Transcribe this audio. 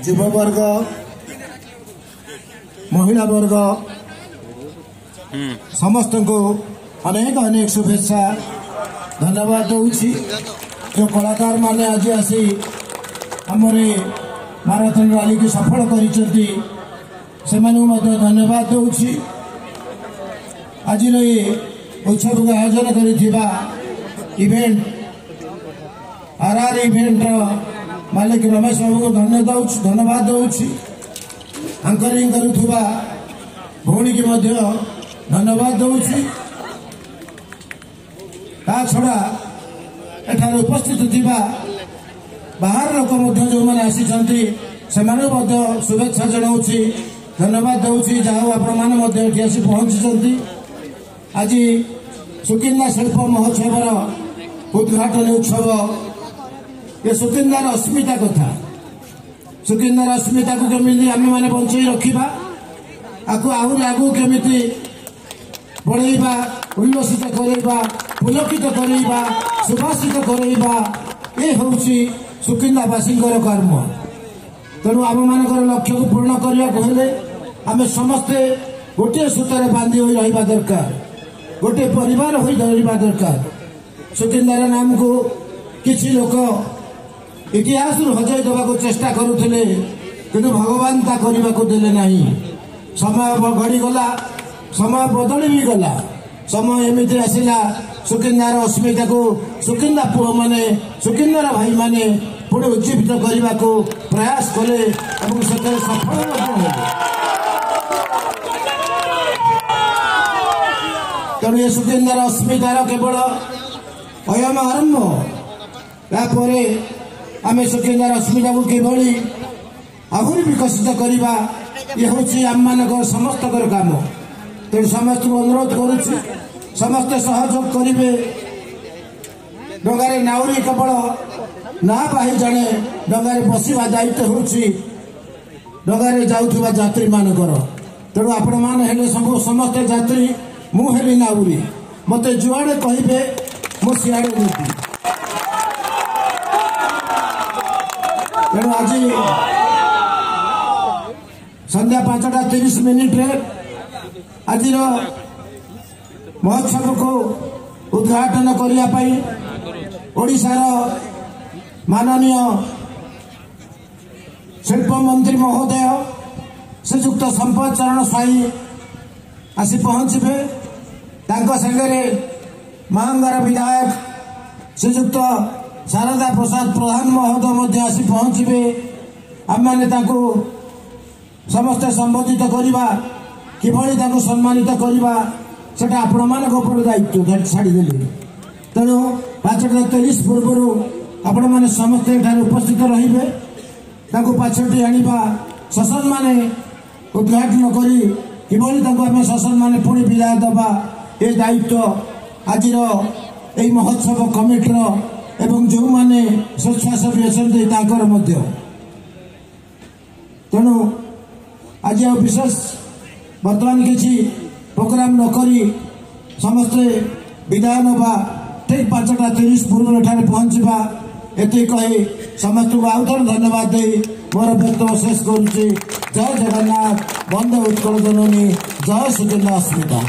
युववर्ग महिला वर्ग समस्त को अनेक अनेक शुभेच्छा धन्यवाद दूची। जो कलाकार माने आज आसी आमरे मैराथन रैली की सफल करिसेंती से धन्यवाद दूची। आज उत्सव को आयोजन करिथिबा इवेंट आरआर इवेंट मालिक रमेश बाबू को धन्यवाद दूची। एंकरिंग करुवा भौणी की धन्यवाद दूची। ता छड़ा एठार उपस्थित थिबा बाहर लोक जो मैंने आसी शुभेच्छा जनाऊँगी धन्यवाद दूची। जहाँ आपण मैंने आसी पहुंची आज सुकिंदा शिल्प महोत्सव उद्घाटन उत्सव ये सुकिंदार अस्मिता कथा सुकिंदार अस्मिता को केमी आम मैंने बंचाई रखा आपको आहरी आगू केमी बढ़ेबा उल्लसित करवा पुलकित करवा सुभाषित करवा ये हूँ सुकिंदावासी कर्म। तेणु आम मान लक्ष्य को पूर्ण करने को हेले आम समस्ते गोटे सूत्र बांधि हो रहा दरकार गोटे परिवार हो रहा दरकार। सुकिंदार नाम को किसी लोक इतिहास हजाई देवा चेष्टा करुले किंतु भगवान ता करने को देले नहीं। समय गड़ीगला समय बदली भी गला समय एमती आसला सुकिंदार अस्मिता को सुकिंदा पुओ माने सुकिंदार भाई माने पुणे उज्जीवित करने को प्रयास कले से सफल तेणु ये सुकिंदार अस्मितार केवल अयम आरंभ यापर आम सुकिंदार अस्मिता को किभली आहरी विकसित करवा ये हूँ आम मान समस्त काम। तेणु समस्त को अनुरोध करुच्छी समस्ते सहयोग करेंगे। डंगारे नाउरी केवल ना पाई जड़े डंगारे बसवा दायित्व हूँ डंगारे जाऊा यात्री मानकर। तेणु आपण मैंने समस्त यात्री मुझे नाउरी मत जुआड़े कहे मु सियाड़े देती। तेणु आज संध्या 5:30 आज महोत्सव को उद्घाटन करने ओडिशार माननीय शिल्प मंत्री महोदय श्रीजुक्त संपत चरण स्वाई आसी पहुंचे संगे महांगार विधायक श्रीजुक्त शारदा प्रसाद प्रधान महोदय आसी पहुंचे। आम मैंने समस्ते संबोधित करवा किभली सम्मानित करवा सेटा आपण मान दायित्व छाड़देली। तेणु 5:30 पूर्व आपण मैंने समस्ते उपस्थित रहिबे पाछटी आनिबा शासन माने उद्घाटन करी किभली शासन माने पुणी विदाय दबा ये दायित्व आज महोत्सव कमिटर एवं जो माने स्वेच्छासेवी अच्छा तेणु आज विशेष बर्तमान किसी प्रोग्राम नक समस्ते विदाय नवा ठीक 5:30 पूर्व पहुंचा ये कही समस्त को आउ थे धन्यवाद दे मोर व्यक्तव्य शेष करुच्ची। जय जगन्नाथ वंदे उत्कल जननी जय सुकिंदा अस्मिता।